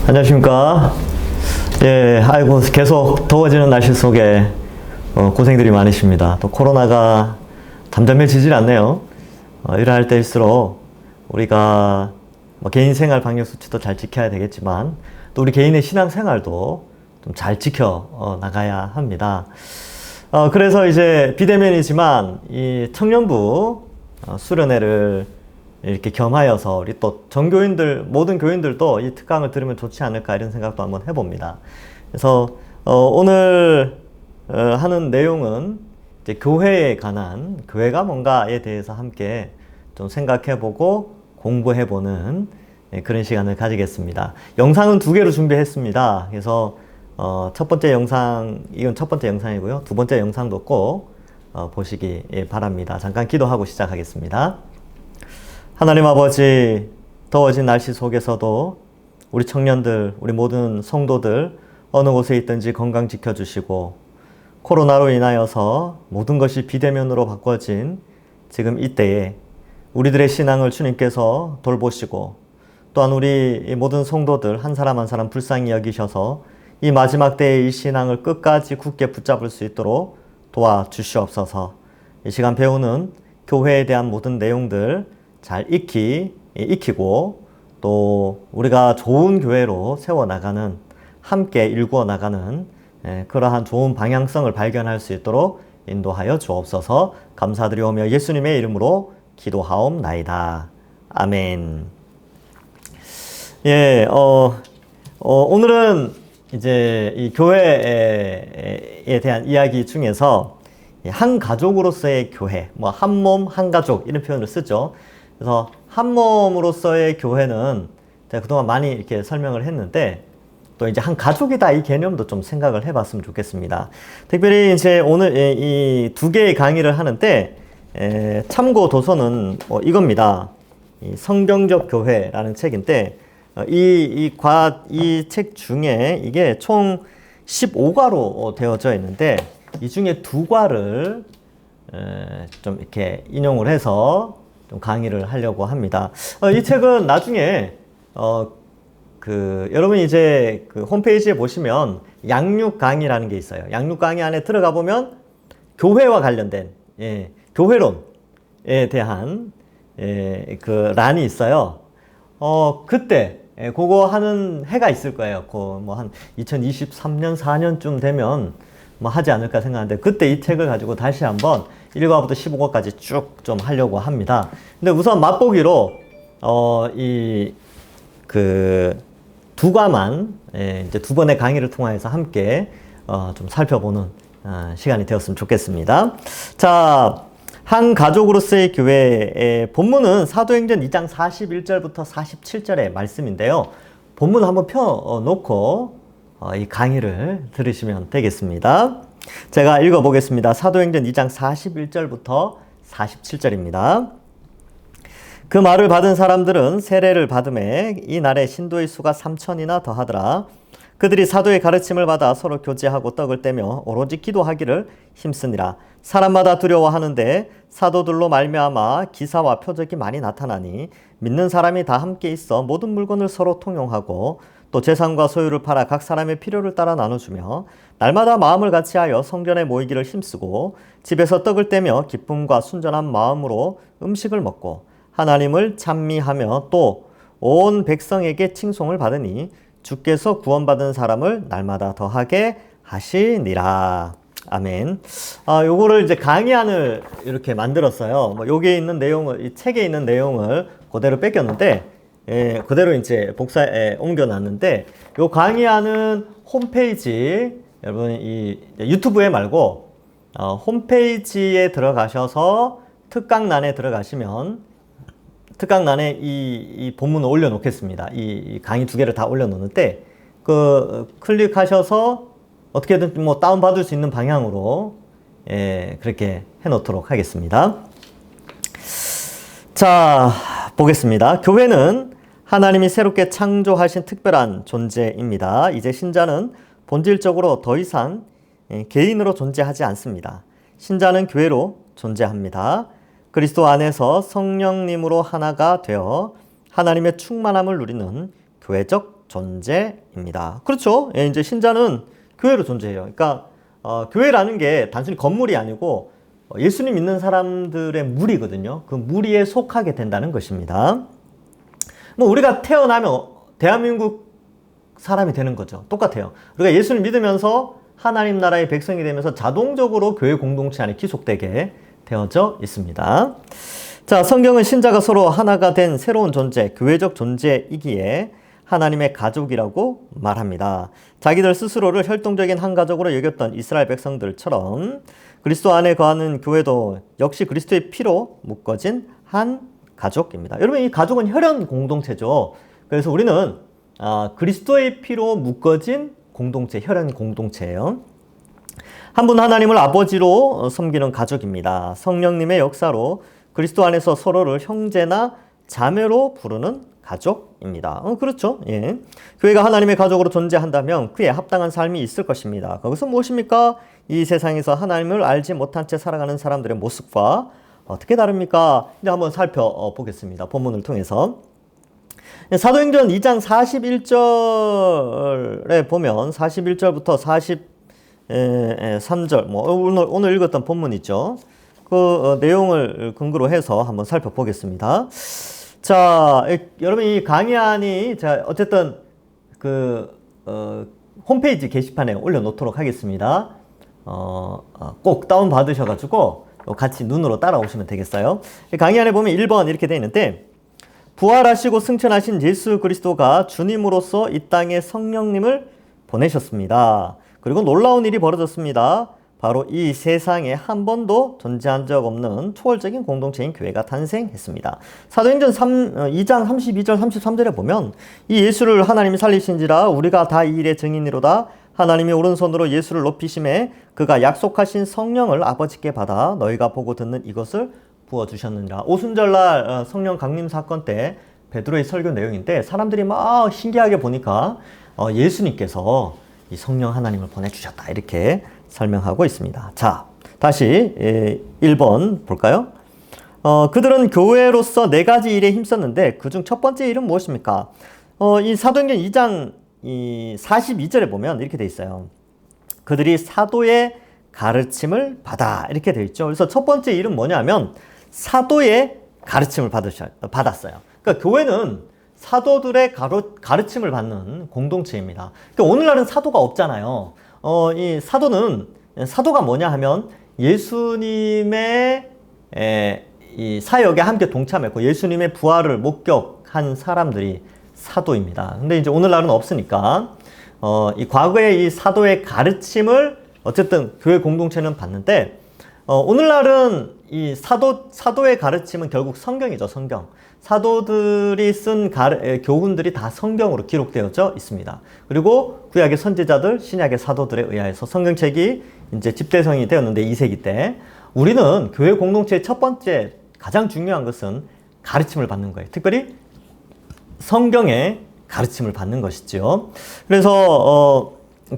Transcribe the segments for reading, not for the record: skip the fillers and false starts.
안녕하십니까. 예, 아이고, 계속 더워지는 날씨 속에 고생들이 많으십니다. 또 코로나가 잠잠해지질 않네요. 일할 때일수록 우리가 개인 생활 방역 수칙도 잘 지켜야 되겠지만 또 우리 개인의 신앙 생활도 좀 잘 지켜 나가야 합니다. 그래서 이제 비대면이지만 이 청년부 수련회를 이렇게 겸하여서 우리 또 전교인들, 모든 교인들도 이 특강을 들으면 좋지 않을까 이런 생각도 한번 해봅니다. 그래서 오늘 하는 내용은 이제 교회에 관한, 교회가 뭔가에 대해서 함께 좀 생각해보고 공부해보는 그런 시간을 가지겠습니다. 영상은 2개로 준비했습니다. 그래서 첫 번째 영상, 이건 첫 번째 영상이고요. 두 번째 영상도 꼭 보시기 바랍니다. 잠깐 기도하고 시작하겠습니다. 하나님 아버지, 더워진 날씨 속에서도 우리 청년들, 우리 모든 성도들 어느 곳에 있든지 건강 지켜주시고 코로나로 인하여서 모든 것이 비대면으로 바꿔진 지금 이때에 우리들의 신앙을 주님께서 돌보시고 또한 우리 모든 성도들 한 사람 한 사람 불쌍히 여기셔서 이 마지막 때의 이 신앙을 끝까지 굳게 붙잡을 수 있도록 도와주시옵소서. 이 시간 배우는 교회에 대한 모든 내용들 잘 익히고 또 우리가 좋은 교회로 세워나가는, 함께 일구어 나가는 그러한 좋은 방향성을 발견할 수 있도록 인도하여 주옵소서. 감사드리오며 예수님의 이름으로 기도하옵나이다. 아멘. 예, 오늘은 이제 이 교회에 대한 이야기 중에서 한 가족으로서의 교회, 한 몸, 한 가족 이런 표현을 쓰죠. 그래서 한 몸으로서의 교회는 제가 그동안 많이 이렇게 설명을 했는데 또 이제 한 가족이다 이 개념도 좀 생각을 해봤으면 좋겠습니다. 특별히 이제 오늘 이 2개의 강의를 하는데 참고 도서는 이겁니다. 이 성경적 교회라는 책인데 이 책 중에 이게 총 15과로 되어져 있는데 이 중에 2과를 좀 이렇게 인용을 해서 좀 강의를 하려고 합니다. 이 책은 나중에 여러분이 이제 그 홈페이지에 보시면 양육 강의라는 게 있어요. 양육 강의 안에 들어가 보면 교회와 관련된 교회론에 대한 그 란이 있어요. 그때 그거 하는 해가 있을 거예요. 한 2023년 4년쯤 되면 하지 않을까 생각하는데 그때 이 책을 가지고 다시 한번 1과부터 15과까지 쭉 좀 하려고 합니다. 근데 우선 맛보기로 이 2과만 이제 2번의 강의를 통해서 함께 좀 살펴보는 시간이 되었으면 좋겠습니다. 자, 한 가족으로서의 교회의 본문은 사도행전 2장 41절부터 47절의 말씀인데요. 본문을 한번 펴놓고 이 강의를 들으시면 되겠습니다. 제가 읽어보겠습니다. 사도행전 2장 41절부터 47절입니다. 그 말을 받은 사람들은 세례를 받음에 이 날에 신도의 수가 3,000이나 더하더라. 그들이 사도의 가르침을 받아 서로 교제하고 떡을 떼며 오로지 기도하기를 힘쓰니라. 사람마다 두려워하는데 사도들로 말미암아 기사와 표적이 많이 나타나니 믿는 사람이 다 함께 있어 모든 물건을 서로 통용하고 또 재산과 소유를 팔아 각 사람의 필요를 따라 나눠주며 날마다 마음을 같이하여 성전에 모이기를 힘쓰고 집에서 떡을 떼며 기쁨과 순전한 마음으로 음식을 먹고 하나님을 찬미하며 또 온 백성에게 칭송을 받으니 주께서 구원받은 사람을 날마다 더하게 하시니라. 아멘. 요거를 이제 강의안을 이렇게 만들었어요. 여기에 있는 내용을, 이 책에 있는 내용을 그대로 뺏겼는데, 그대로 이제 복사해 옮겨놨는데, 요 강의안은 홈페이지, 여러분 이 유튜브에 말고, 홈페이지에 들어가셔서 특강란에 들어가시면, 특강란에 이 본문을 올려놓겠습니다. 이 강의 2개를 다 올려놓는데, 클릭하셔서 어떻게든 다운받을 수 있는 방향으로 그렇게 해놓도록 하겠습니다. 자, 보겠습니다. 교회는 하나님이 새롭게 창조하신 특별한 존재입니다. 이제 신자는 본질적으로 더 이상 개인으로 존재하지 않습니다. 신자는 교회로 존재합니다. 그리스도 안에서 성령님으로 하나가 되어 하나님의 충만함을 누리는 교회적 존재입니다. 그렇죠? 예, 이제 신자는 교회로 존재해요. 그러니까 교회라는 게 단순히 건물이 아니고 예수님 믿는 사람들의 무리거든요. 그 무리에 속하게 된다는 것입니다. 뭐 우리가 태어나면 대한민국 사람이 되는 거죠. 똑같아요. 우리가 예수를 믿으면서 하나님 나라의 백성이 되면서 자동적으로 교회 공동체 안에 기속되게 되어져 있습니다. 자, 성경은 신자가 서로 하나가 된 새로운 존재, 교회적 존재이기에 하나님의 가족이라고 말합니다. 자기들 스스로를 혈통적인 한 가족으로 여겼던 이스라엘 백성들처럼 그리스도 안에 거하는 교회도 역시 그리스도의 피로 묶어진 한 가족입니다. 여러분, 이 가족은 혈연 공동체죠. 그래서 우리는 그리스도의 피로 묶어진 공동체, 혈연 공동체예요. 한 분 하나님을 아버지로 섬기는 가족입니다. 성령님의 역사로 그리스도 안에서 서로를 형제나 자매로 부르는 가족입니다. 그렇죠. 예. 교회가 하나님의 가족으로 존재한다면 그에 합당한 삶이 있을 것입니다. 그것은 무엇입니까? 이 세상에서 하나님을 알지 못한 채 살아가는 사람들의 모습과 어떻게 다릅니까? 이제 한번 살펴보겠습니다. 본문을 통해서. 사도행전 2장 41절에 보면 41절부터 43절, 오늘 읽었던 본문이죠. 그 내용을 근거로 해서 한번 살펴보겠습니다. 자, 여러분 이 강의안이 어쨌든 홈페이지 게시판에 올려놓도록 하겠습니다. 꼭 다운 받으셔가지고 같이 눈으로 따라오시면 되겠어요. 강의안에 보면 1번 이렇게 되어 있는데, 부활하시고 승천하신 예수 그리스도가 주님으로서 이 땅에 성령님을 보내셨습니다. 그리고 놀라운 일이 벌어졌습니다. 바로 이 세상에 한 번도 존재한 적 없는 초월적인 공동체인 교회가 탄생했습니다. 사도행전 2장 32절 33절에 보면 이 예수를 하나님이 살리신지라 우리가 다 이 일의 증인이로다. 하나님이 오른손으로 예수를 높이심에 그가 약속하신 성령을 아버지께 받아 너희가 보고 듣는 이것을 부어주셨느니라. 오순절날 성령 강림 사건 때 베드로의 설교 내용인데 사람들이 막 신기하게 보니까 예수님께서 이 성령 하나님을 보내주셨다 이렇게 설명하고 있습니다. 자, 다시 1번 볼까요? 그들은 교회로서 4가지 일에 힘썼는데 그중 첫 번째 일은 무엇입니까? 이 사도행전 2장 42절에 보면 이렇게 돼 있어요. 그들이 사도의 가르침을 받아 이렇게 돼 있죠. 그래서 첫 번째 일은 뭐냐면 사도의 가르침을 받았어요. 그러니까 교회는 사도들의 가르침을 받는 공동체입니다. 그러니까 오늘날은 사도가 없잖아요. 이 사도가 뭐냐 하면 예수님의 이 사역에 함께 동참했고 예수님의 부활을 목격한 사람들이 사도입니다. 근데 이제 오늘날은 없으니까 이 과거의 이 사도의 가르침을 어쨌든 교회 공동체는 받는데 오늘날은 이 사도의 가르침은 결국 성경이죠. 성경. 사도들이 쓴 교훈들이 다 성경으로 기록되어져 있습니다. 그리고 구약의 선지자들, 신약의 사도들에 의해서 성경책이 이제 집대성이 되었는데 2세기 때 우리는 교회 공동체의 첫 번째 가장 중요한 것은 가르침을 받는 거예요. 특별히 성경의 가르침을 받는 것이죠. 그래서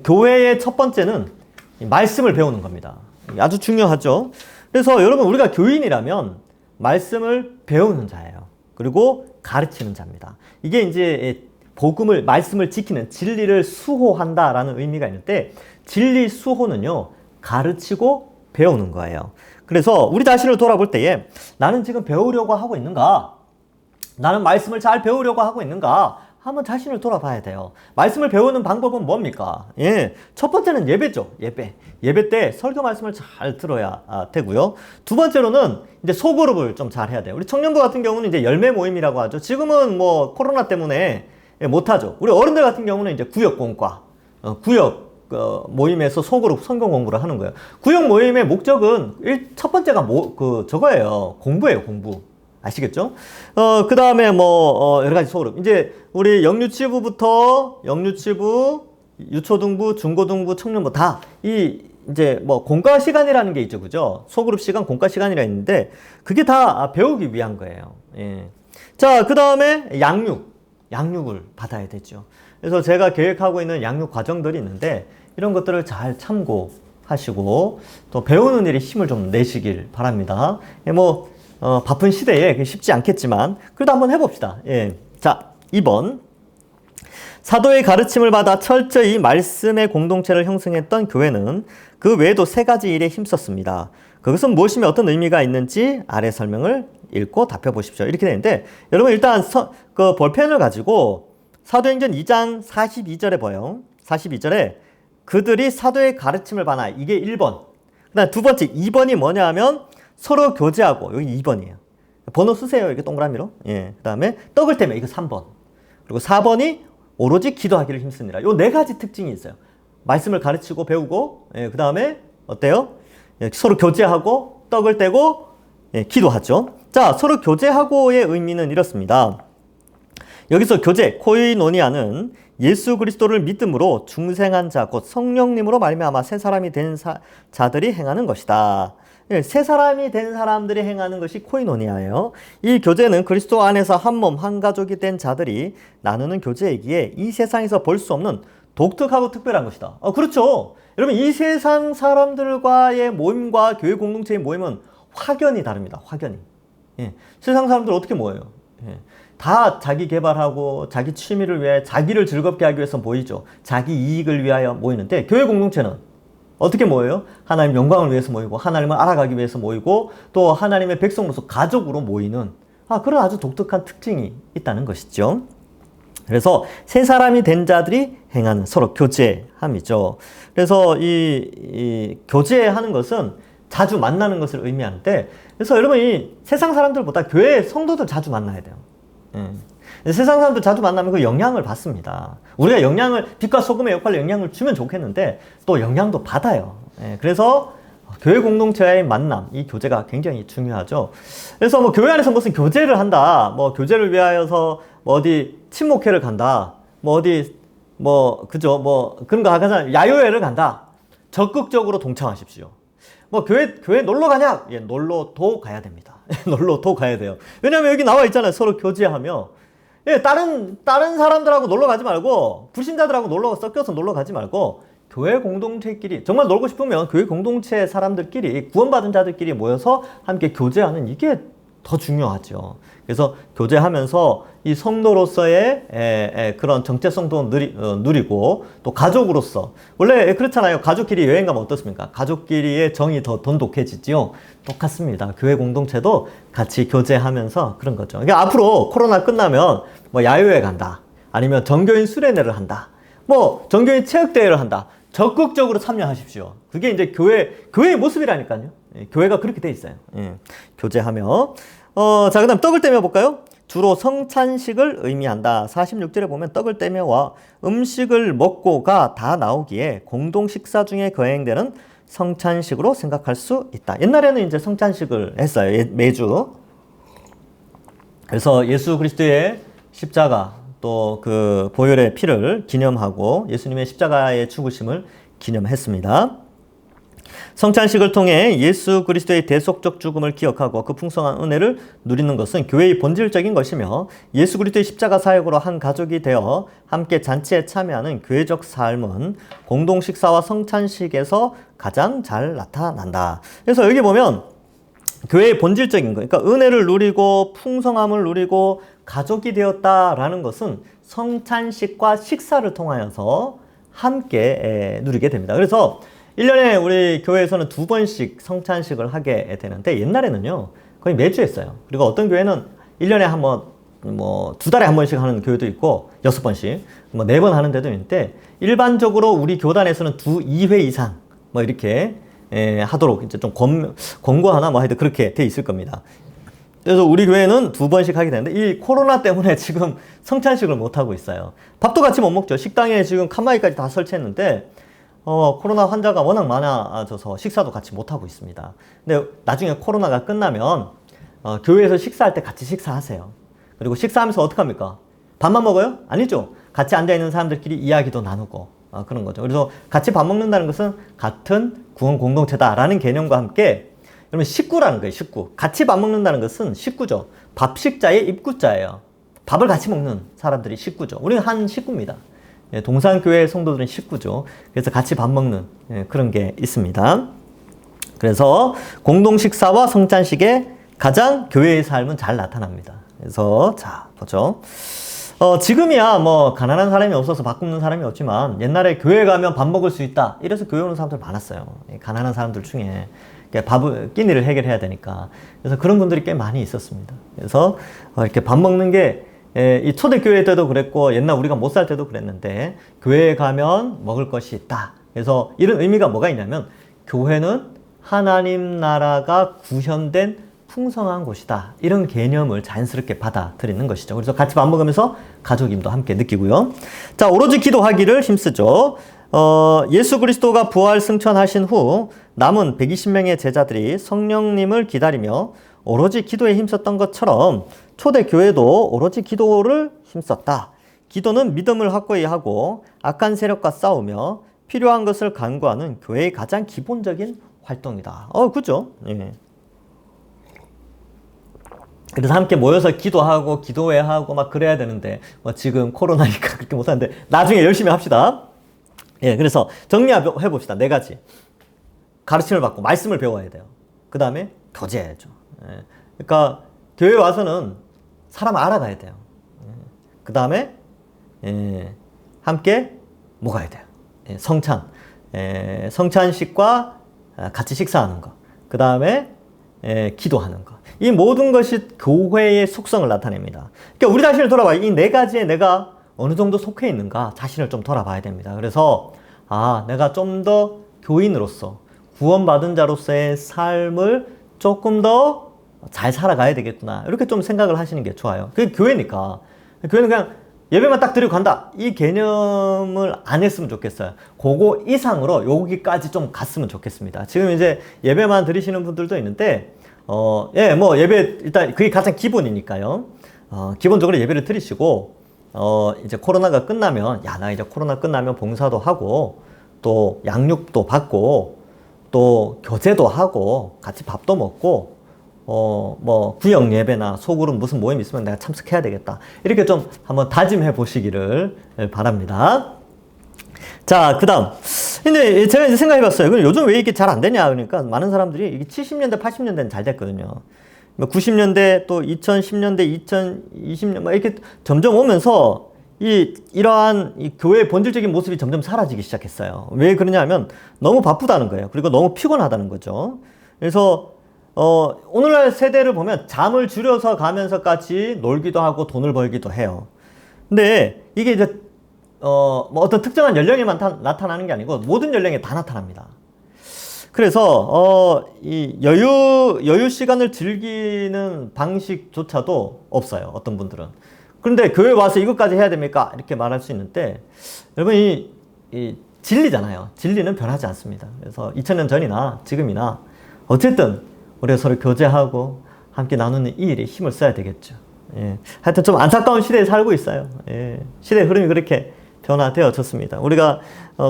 교회의 첫 번째는 말씀을 배우는 겁니다. 아주 중요하죠. 그래서 여러분 우리가 교인이라면 말씀을 배우는 자예요. 그리고 가르치는 자입니다. 이게 이제 말씀을 지키는 진리를 수호한다라는 의미가 있는데 진리 수호는요 가르치고 배우는 거예요. 그래서 우리 자신을 돌아볼 때에 나는 지금 배우려고 하고 있는가? 나는 말씀을 잘 배우려고 하고 있는가? 한번 자신을 돌아봐야 돼요. 말씀을 배우는 방법은 뭡니까? 첫 번째는 예배죠. 예배 때 설교 말씀을 잘 들어야 되고요. 두 번째로는 이제 소그룹을 좀 잘 해야 돼요. 우리 청년부 같은 경우는 이제 열매 모임이라고 하죠. 지금은 뭐 코로나 때문에 못하죠. 우리 어른들 같은 경우는 이제 구역 공과, 구역 모임에서 소그룹 성경 공부를 하는 거예요. 구역 모임의 목적은 첫 번째가 저거예요. 공부예요, 공부. 아시겠죠? 그 다음에 여러 가지 소그룹. 이제 우리 영유치부부터 유초등부, 중고등부, 청년부 이제 공과 시간이라는 게 있죠. 그죠? 소그룹 시간, 공과 시간이라 있는데 그게 다 배우기 위한 거예요. 예. 자, 그 다음에 양육을 받아야 되죠. 그래서 제가 계획하고 있는 양육 과정들이 있는데 이런 것들을 잘 참고하시고 또 배우는 일에 힘을 좀 내시길 바랍니다. 바쁜 시대에 쉽지 않겠지만 그래도 한번 해봅시다. 예. 자, 2번. 사도의 가르침을 받아 철저히 말씀의 공동체를 형성했던 교회는 그 외에도 세 가지 일에 힘썼습니다. 그것은 무엇이며 어떤 의미가 있는지 아래 설명을 읽고 답해 보십시오. 이렇게 되는데 여러분 일단 그 볼펜을 가지고 사도행전 2장 42절에 보여. 42절에 그들이 사도의 가르침을 받아. 이게 1번. 그다음 두 번째 2번이 뭐냐 하면 서로 교제하고. 여기 2번이에요. 번호 쓰세요. 이게 동그라미로. 예. 그다음에 떡을 떼며. 이거 3번. 그리고 4번이 오로지 기도하기를 힘씁니다. 요 네 가지 특징이 있어요. 말씀을 가르치고 배우고, 예, 그 다음에 어때요? 예, 서로 교제하고, 떡을 떼고, 예, 기도하죠. 자, 서로 교제하고의 의미는 이렇습니다. 여기서 교제, 코이노니아는 예수 그리스도를 믿음으로 중생한 자, 곧 성령님으로 말미암아 새 사람이 된 자들이 행하는 것이다. 새 사람이 된 사람들이 행하는 것이 코이노니아예요. 이 교제는 그리스도 안에서 한 몸, 한 가족이 된 자들이 나누는 교제이기에 이 세상에서 볼 수 없는 독특하고 특별한 것이다. 그렇죠. 여러분 이 세상 사람들과의 모임과 교회 공동체의 모임은 확연히 다릅니다. 확연히. 예. 세상 사람들 어떻게 모여요? 예. 다 자기 개발하고 자기 취미를 위해 자기를 즐겁게 하기 위해서 모이죠. 자기 이익을 위하여 모이는데 교회 공동체는 어떻게 모여요? 하나님 영광을 위해서 모이고 하나님을 알아가기 위해서 모이고 또 하나님의 백성으로서 가족으로 모이는 그런 아주 독특한 특징이 있다는 것이죠. 그래서 새 사람이 된 자들이 행하는 서로 교제함이죠. 그래서 이 교제하는 것은 자주 만나는 것을 의미하는데 그래서 여러분이 세상 사람들보다 교회 성도들 자주 만나야 돼요. 세상 사람들 자주 만나면 그 영향을 받습니다. 우리가 빛과 소금의 역할로 영향을 주면 좋겠는데 또 영향도 받아요. 그래서 교회 공동체와의 만남, 이 교제가 굉장히 중요하죠. 그래서 뭐 교회 안에서 무슨 교제를 한다, 뭐 교제를 위하여서 뭐 어디 친목회를 간다, 뭐 어디 그죠, 그런 거 하잖아요. 야유회를 간다. 적극적으로 동참하십시오. 뭐 교회 놀러 가냐? 예, 놀러도 가야 됩니다. 놀러도 가야 돼요. 왜냐면 여기 나와 있잖아요. 서로 교제하며. 예, 다른 사람들하고 놀러 가지 말고, 불신자들하고 섞여서 놀러 가지 말고, 교회 공동체끼리, 정말 놀고 싶으면 교회 공동체 사람들끼리, 구원받은 자들끼리 모여서 함께 교제하는 이게 더 중요하죠. 그래서 교제하면서 이 성도로서의 그런 정체성도 누리고 또 가족으로서 원래 그렇잖아요. 가족끼리 여행 가면 어떻습니까? 가족끼리의 정이 더 돈독해지지요. 똑같습니다. 교회 공동체도 같이 교제하면서 그런 거죠. 그러니까 앞으로 코로나 끝나면 뭐 야유회 간다. 아니면 정교인 수련회를 한다. 뭐 정교인 체육대회를 한다. 적극적으로 참여하십시오. 그게 이제 교회의 모습이라니까요. 예, 교회가 그렇게 돼 있어요. 예, 교제하며. 자, 그 다음 떡을 떼며 볼까요? 주로 성찬식을 의미한다. 46절에 보면 떡을 떼며와 음식을 먹고가 다 나오기에 공동 식사 중에 거행되는 성찬식으로 생각할 수 있다. 옛날에는 이제 성찬식을 했어요. 매주. 그래서 예수 그리스도의 십자가 또 그 보혈의 피를 기념하고 예수님의 십자가의 죽으심을 기념했습니다. 성찬식을 통해 예수 그리스도의 대속적 죽음을 기억하고 그 풍성한 은혜를 누리는 것은 교회의 본질적인 것이며 예수 그리스도의 십자가 사역으로 한 가족이 되어 함께 잔치에 참여하는 교회적 삶은 공동 식사와 성찬식에서 가장 잘 나타난다. 그래서 여기 보면 교회의 본질적인 거, 그러니까 은혜를 누리고 풍성함을 누리고 가족이 되었다라는 것은 성찬식과 식사를 통하여서 함께 누리게 됩니다. 그래서 1년에 우리 교회에서는 2번씩 성찬식을 하게 되는데 옛날에는요 거의 매주 했어요. 그리고 어떤 교회는 1년에 한 번, 2달에 한 번씩 하는 교회도 있고 6번씩, 4번 하는 데도 있는데 일반적으로 우리 교단에서는 2회 이상 이렇게 하도록 이제 좀 권고하나 하여튼 그렇게 돼 있을 겁니다. 그래서 우리 교회는 2번씩 하게 되는데 이 코로나 때문에 지금 성찬식을 못 하고 있어요. 밥도 같이 못 먹죠. 식당에 지금 칸막이까지 다 설치했는데 코로나 환자가 워낙 많아져서 식사도 같이 못 하고 있습니다. 근데 나중에 코로나가 끝나면 교회에서 식사할 때 같이 식사하세요. 그리고 식사하면서 어떻게 합니까? 밥만 먹어요? 아니죠. 같이 앉아있는 사람들끼리 이야기도 나누고 그런 거죠. 그래서 같이 밥 먹는다는 것은 같은 구원 공동체다라는 개념과 함께 여러분 식구라는 거예요. 식구. 같이 밥 먹는다는 것은 식구죠. 밥식자의 입구자예요. 밥을 같이 먹는 사람들이 식구죠. 우리는 한 식구입니다. 동산교회 성도들은 식구죠. 그래서 같이 밥 먹는 그런 게 있습니다. 그래서 공동식사와 성찬식에 가장 교회의 삶은 잘 나타납니다. 그래서 자 보죠. 지금이야 뭐 가난한 사람이 없어서 밥 굶는 사람이 없지만 옛날에 교회 가면 밥 먹을 수 있다. 이래서 교회 오는 사람들 많았어요. 가난한 사람들 중에 끼니를 해결해야 되니까. 그래서 그런 분들이 꽤 많이 있었습니다. 그래서 이렇게 밥 먹는 게 이 초대교회 때도 그랬고 옛날 우리가 못 살 때도 그랬는데 교회에 가면 먹을 것이 있다. 그래서 이런 의미가 뭐가 있냐면 교회는 하나님 나라가 구현된 풍성한 곳이다. 이런 개념을 자연스럽게 받아들이는 것이죠. 그래서 같이 밥 먹으면서 가족임도 함께 느끼고요. 자, 오로지 기도하기를 힘쓰죠. 예수 그리스도가 부활 승천하신 후 남은 120명의 제자들이 성령님을 기다리며 오로지 기도에 힘썼던 것처럼 초대교회도 오로지 기도를 힘썼다. 기도는 믿음을 확고히 하고 악한 세력과 싸우며 필요한 것을 간구하는 교회의 가장 기본적인 활동이다. 그죠? 예. 그래서 함께 모여서 기도하고 기도회하고 막 그래야 되는데 지금 코로나니까 그렇게 못하는데 나중에 열심히 합시다. 예, 그래서 정리해 봅시다. 4가지. 가르침을 받고 말씀을 배워야 돼요. 그 다음에 교제해야죠. 예, 그러니까 교회 와서는 사람 알아가야 돼요. 예, 그 다음에 함께 먹어야 돼요. 예, 성찬식과 같이 식사하는 거. 그 다음에 기도하는 거. 이 모든 것이 교회의 속성을 나타냅니다. 그러니까 우리 자신을 돌아봐요. 이 4가지에 내가 어느 정도 속해 있는가 자신을 좀 돌아봐야 됩니다. 그래서 내가 좀 더 교인으로서 구원받은 자로서의 삶을 조금 더 잘 살아가야 되겠구나. 이렇게 좀 생각을 하시는 게 좋아요. 그게 교회니까. 교회는 그냥 예배만 딱 드리고 간다. 이 개념을 안 했으면 좋겠어요. 그거 이상으로 여기까지 좀 갔으면 좋겠습니다. 지금 이제 예배만 드리시는 분들도 있는데 뭐 예배 일단 그게 가장 기본이니까요. 기본적으로 예배를 드리시고 이제 코로나가 끝나면 나 이제 코로나 끝나면 봉사도 하고 또 양육도 받고 또 교제도 하고 같이 밥도 먹고 뭐 구역 예배나 소그룹 무슨 모임 있으면 내가 참석해야 되겠다. 이렇게 좀 한번 다짐해 보시기를 바랍니다. 자, 그 다음. 근데 제가 이제 생각해 봤어요. 요즘 왜 이게 잘 안 되냐. 그러니까 많은 사람들이 이게 70년대, 80년대는 잘 됐거든요. 90년대 또 2010년대, 2020년 막 이렇게 점점 오면서 이러한 이 교회의 본질적인 모습이 점점 사라지기 시작했어요. 왜 그러냐 하면 너무 바쁘다는 거예요. 그리고 너무 피곤하다는 거죠. 그래서 오늘날 세대를 보면 잠을 줄여서 가면서까지 놀기도 하고 돈을 벌기도 해요. 근데 이게 이제 뭐 어떤 특정한 연령에만 나타나는 게 아니고 모든 연령에 다 나타납니다. 그래서 이 여유 시간을 즐기는 방식조차도 없어요. 어떤 분들은. 그런데 교회 와서 이것까지 해야 됩니까? 이렇게 말할 수 있는데 여러분 이 진리잖아요. 진리는 변하지 않습니다. 그래서 2000년 전이나 지금이나 어쨌든 우리가 서로 교제하고 함께 나누는 이 일에 힘을 써야 되겠죠. 예. 하여튼 좀 안타까운 시대에 살고 있어요. 예. 시대의 흐름이 그렇게 변화되어졌습니다. 우리가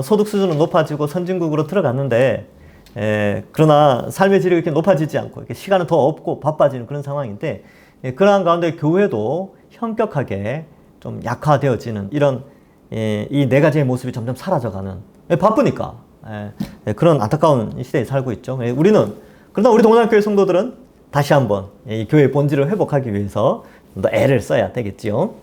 소득 수준은 높아지고 선진국으로 들어갔는데 그러나 삶의 질이 이렇게 높아지지 않고 이렇게 시간은 더 없고 바빠지는 그런 상황인데 그러한 가운데 교회도 현격하게 좀 약화되어지는 이런 이 4가지의 모습이 점점 사라져가는 바쁘니까 그런 안타까운 시대에 살고 있죠. 그러나 우리 동남교회 성도들은 다시 한번 이 교회의 본질을 회복하기 위해서 좀 더 애를 써야 되겠지요.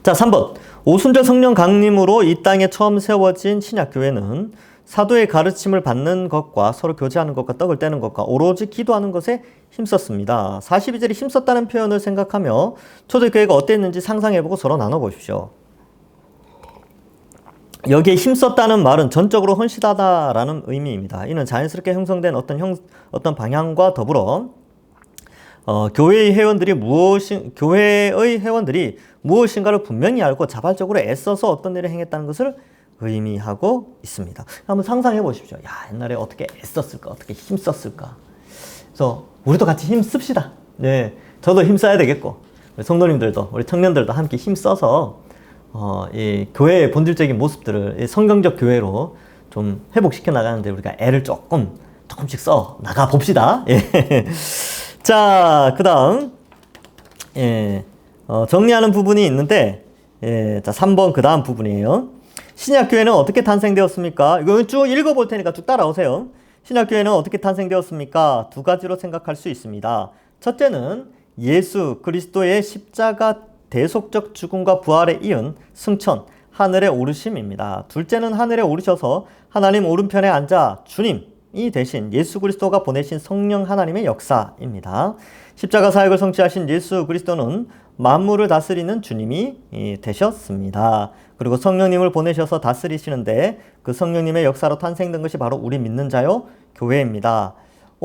자, 3번. 오순절 성령 강림으로 이 땅에 처음 세워진 신약교회는 사도의 가르침을 받는 것과 서로 교제하는 것과 떡을 떼는 것과 오로지 기도하는 것에 힘썼습니다. 42절에 힘썼다는 표현을 생각하며 초대교회가 어땠는지 상상해보고 서로 나눠보십시오. 여기에 힘썼다는 말은 전적으로 헌신하다라는 의미입니다. 이는 자연스럽게 형성된 어떤 방향과 더불어 교회의 회원들이 무엇인가를 분명히 알고 자발적으로 애써서 어떤 일을 행했다는 것을 의미하고 있습니다. 한번 상상해 보십시오. 옛날에 어떻게 애썼을까? 어떻게 힘썼을까? 그래서 우리도 같이 힘씁시다. 네, 저도 힘써야 되겠고 우리 성도님들도 우리 청년들도 함께 힘써서 이 교회의 본질적인 모습들을 성경적 교회로 좀 회복시켜 나가는데 우리가 애를 조금씩 써 나가 봅시다. 예. 자, 그 다음 정리하는 부분이 있는데 자, 3번 그 다음 부분이에요. 신약교회는 어떻게 탄생되었습니까? 이거 쭉 읽어볼 테니까 쭉 따라오세요. 신약교회는 어떻게 탄생되었습니까? 2가지로 생각할 수 있습니다. 첫째는 예수 그리스도의 십자가 대속적 죽음과 부활에 이은 승천, 하늘에 오르심입니다. 둘째는 하늘에 오르셔서 하나님 오른편에 앉아 주님이 되신 예수 그리스도가 보내신 성령 하나님의 역사입니다. 십자가 사역을 성취하신 예수 그리스도는 만물을 다스리는 주님이 되셨습니다. 그리고 성령님을 보내셔서 다스리시는데 그 성령님의 역사로 탄생된 것이 바로 우리 믿는 자요 교회입니다.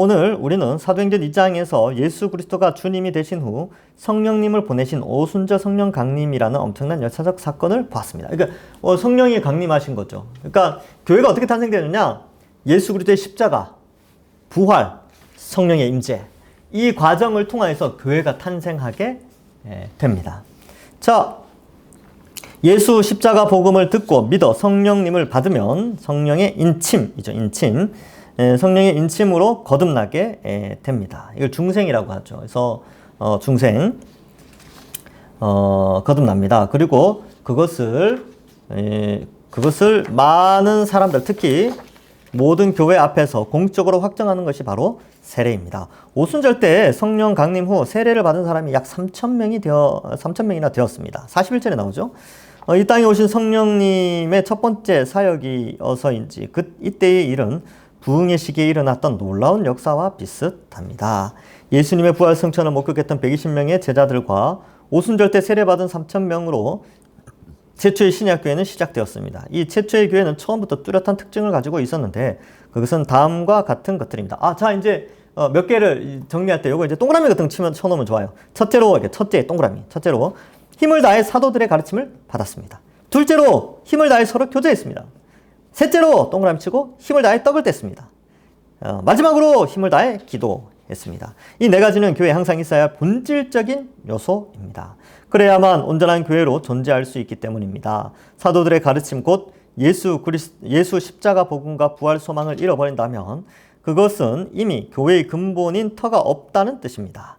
오늘 우리는 사도행전 2장에서 예수 그리스도가 주님이 되신 후 성령님을 보내신 오순절 성령 강림이라는 엄청난 역사적 사건을 보았습니다. 그러니까 성령이 강림하신 거죠. 그러니까 교회가 어떻게 탄생되느냐? 예수 그리스도의 십자가, 부활, 성령의 임재, 이 과정을 통해서 교회가 탄생하게 됩니다. 자, 예수 십자가 복음을 듣고 믿어 성령님을 받으면 성령의 인침이죠. 인침. 성령의 인침으로 거듭나게 됩니다. 이걸 중생이라고 하죠. 그래서 중생 거듭납니다. 그리고 그것을 많은 사람들, 특히 모든 교회 앞에서 공적으로 확정하는 것이 바로 세례입니다. 오순절 때 성령 강림 후 세례를 받은 사람이 약 3,000명이나 되었습니다. 41절에 나오죠. 이 땅에 오신 성령님의 첫 번째 사역이어서인지 이때의 일은 부흥의 시기에 일어났던 놀라운 역사와 비슷합니다. 예수님의 부활 승천을 목격했던 120명의 제자들과 오순절 때 세례받은 3,000명으로 최초의 신약교회는 시작되었습니다. 이 최초의 교회는 처음부터 뚜렷한 특징을 가지고 있었는데 그것은 다음과 같은 것들입니다. 자, 이제 몇 개를 정리할 때 요거 이제 동그라미 같은 거 쳐놓으면 좋아요. 첫째로 동그라미. 첫째로 힘을 다해 사도들의 가르침을 받았습니다. 둘째로 힘을 다해 서로 교제했습니다. 셋째로 동그라미 치고 힘을 다해 떡을 뗐습니다. 마지막으로 힘을 다해 기도했습니다. 이 네 가지는 교회에 항상 있어야 할 본질적인 요소입니다. 그래야만 온전한 교회로 존재할 수 있기 때문입니다. 사도들의 가르침 곧 예수 십자가 복음과 부활 소망을 잃어버린다면 그것은 이미 교회의 근본인 터가 없다는 뜻입니다.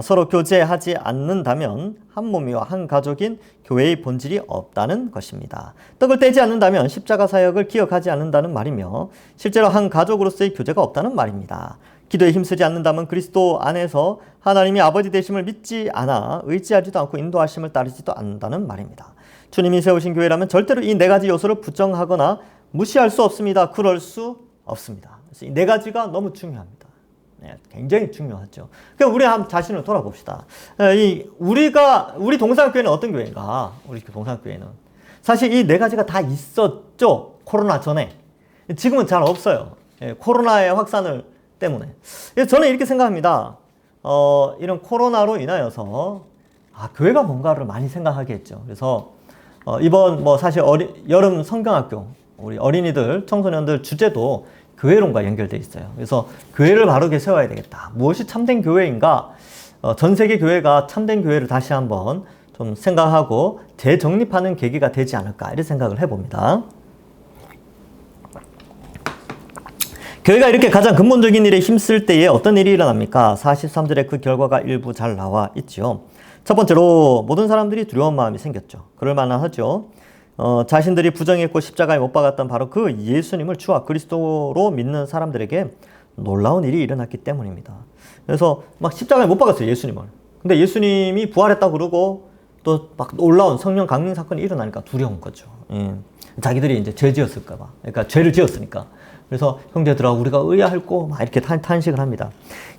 서로 교제하지 않는다면 한 몸이와 한 가족인 교회의 본질이 없다는 것입니다. 떡을 떼지 않는다면 십자가 사역을 기억하지 않는다는 말이며 실제로 한 가족으로서의 교제가 없다는 말입니다. 기도에 힘쓰지 않는다면 그리스도 안에서 하나님이 아버지 되심을 믿지 않아 의지하지도 않고 인도하심을 따르지도 않는다는 말입니다. 주님이 세우신 교회라면 절대로 이 네 가지 요소를 부정하거나 무시할 수 없습니다. 그럴 수 없습니다. 그래서 이 네 가지가 너무 중요합니다. 굉장히 중요하죠. 그럼 우리 한번 자신을 돌아봅시다. 우리 동산교회는 어떤 교회인가? 우리 동산교회는 사실 이 네 가지가 다 있었죠. 코로나 전에. 지금은 잘 없어요. 코로나의 확산을 때문에. 저는 이렇게 생각합니다. 이런 코로나로 인하여서 교회가 뭔가를 많이 생각하게 했죠. 그래서 이번 사실 여름 성경학교 우리 어린이들, 청소년들 주제도 교회론과 연결되어 있어요. 그래서 교회를 바르게 세워야 되겠다. 무엇이 참된 교회인가? 전 세계 교회가 참된 교회를 다시 한번 좀 생각하고 재정립하는 계기가 되지 않을까 이런 생각을 해봅니다. 교회가 이렇게 가장 근본적인 일에 힘쓸 때에 어떤 일이 일어납니까? 43절에 그 결과가 일부 잘 나와 있죠. 첫 번째로 모든 사람들이 두려운 마음이 생겼죠. 그럴 만하죠. 자신들이 부정했고 십자가에 못 박았던 바로 그 예수님을 주와 그리스도로 믿는 사람들에게 놀라운 일이 일어났기 때문입니다. 그래서 막 십자가에 못 박았어요, 예수님을. 근데 예수님이 부활했다고 그러고 또 막 놀라운 성령 강림 사건이 일어나니까 두려운 거죠. 자기들이 이제 죄 지었을까봐. 그러니까 죄를 지었으니까. 그래서 형제들아 우리가 의아할고 막 이렇게 탄식을 합니다.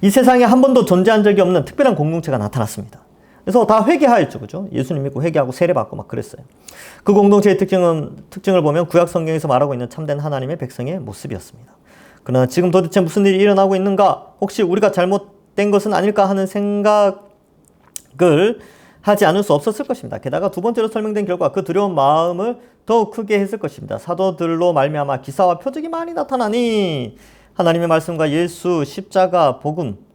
이 세상에 한 번도 존재한 적이 없는 특별한 공동체가 나타났습니다. 그래서 다 회개하였죠. 그죠? 예수님 믿고 회개하고 세례받고 막 그랬어요. 그 공동체의 특징을 보면 구약 성경에서 말하고 있는 참된 하나님의 백성의 모습이었습니다. 그러나 지금 도대체 무슨 일이 일어나고 있는가? 혹시 우리가 잘못된 것은 아닐까 하는 생각을 하지 않을 수 없었을 것입니다. 게다가 두 번째로 설명된 결과 그 두려운 마음을 더욱 크게 했을 것입니다. 사도들로 말미암아 기사와 표적이 많이 나타나니 하나님의 말씀과 예수 십자가 복음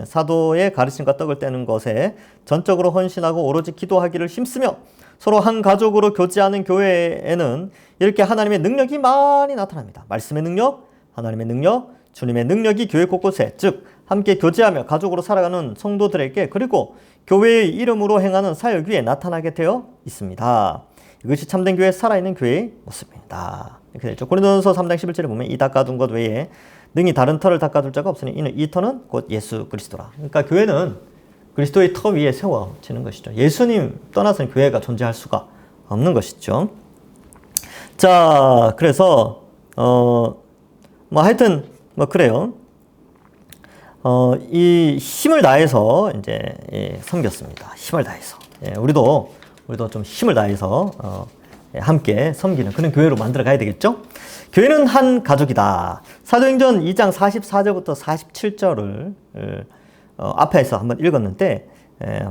사도의 가르침과 떡을 떼는 것에 전적으로 헌신하고 오로지 기도하기를 힘쓰며 서로 한 가족으로 교제하는 교회에는 이렇게 하나님의 능력이 많이 나타납니다. 말씀의 능력, 하나님의 능력, 주님의 능력이 교회 곳곳에 즉 함께 교제하며 가족으로 살아가는 성도들에게 그리고 교회의 이름으로 행하는 사역 위에 나타나게 되어 있습니다. 이것이 참된 교회의 살아있는 교회의 모습입니다. 이렇게 되죠. 고린도전서 3장 11절에 보면 이 닦아둔 것 외에 능히 다른 터를 닦아둘 자가 없으니 이는 이 터는 곧 예수 그리스도라. 그러니까 교회는 그리스도의 터 위에 세워지는 것이죠. 예수님 떠나서는 교회가 존재할 수가 없는 것이죠. 자, 그래서 뭐 하여튼 뭐 그래요. 이 힘을 다해서 이제 섬겼습니다. 힘을 다해서. 우리도 좀 힘을 다해서 함께 섬기는 그런 교회로 만들어 가야 되겠죠? 교회는 한 가족이다. 사도행전 2장 44절부터 47절을 앞에서 한번 읽었는데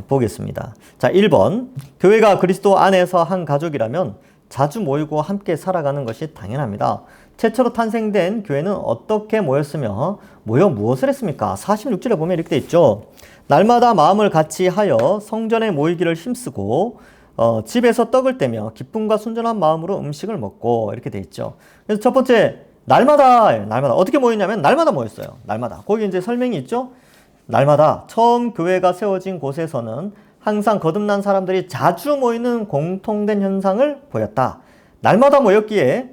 보겠습니다. 자, 1번. 교회가 그리스도 안에서 한 가족이라면 자주 모이고 함께 살아가는 것이 당연합니다. 최초로 탄생된 교회는 어떻게 모였으며 모여 무엇을 했습니까? 46절에 보면 이렇게 돼 있죠. 날마다 마음을 같이 하여 성전에 모이기를 힘쓰고 집에서 떡을 떼며 기쁨과 순전한 마음으로 음식을 먹고 이렇게 돼 있죠. 그래서 첫 번째 날마다 어떻게 모였냐면 날마다 모였어요. 날마다. 거기 이제 설명이 있죠. 날마다 처음 교회가 세워진 곳에서는 항상 거듭난 사람들이 자주 모이는 공통된 현상을 보였다. 날마다 모였기에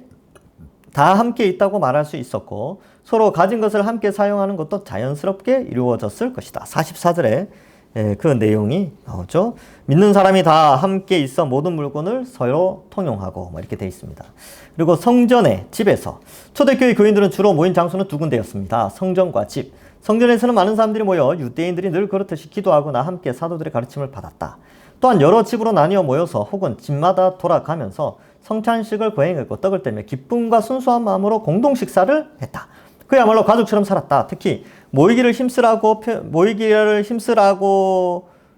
다 함께 있다고 말할 수 있었고 서로 가진 것을 함께 사용하는 것도 자연스럽게 이루어졌을 것이다. 44절에 그 내용이 나오죠. 믿는 사람이 다 함께 있어 모든 물건을 서로 통용하고 뭐 이렇게 되어 있습니다. 그리고 성전에, 집에서 초대교회 교인들은 주로 모인 장소는 두 군데였습니다. 성전과 집. 성전에서는 많은 사람들이 모여 유대인들이 늘 그렇듯이 기도하거나 함께 사도들의 가르침을 받았다. 또한 여러 집으로 나뉘어 모여서 혹은 집마다 돌아가면서 성찬식을 거행했고 떡을 떼며 기쁨과 순수한 마음으로 공동 식사를 했다. 그야말로 가족처럼 살았다. 특히 모이기를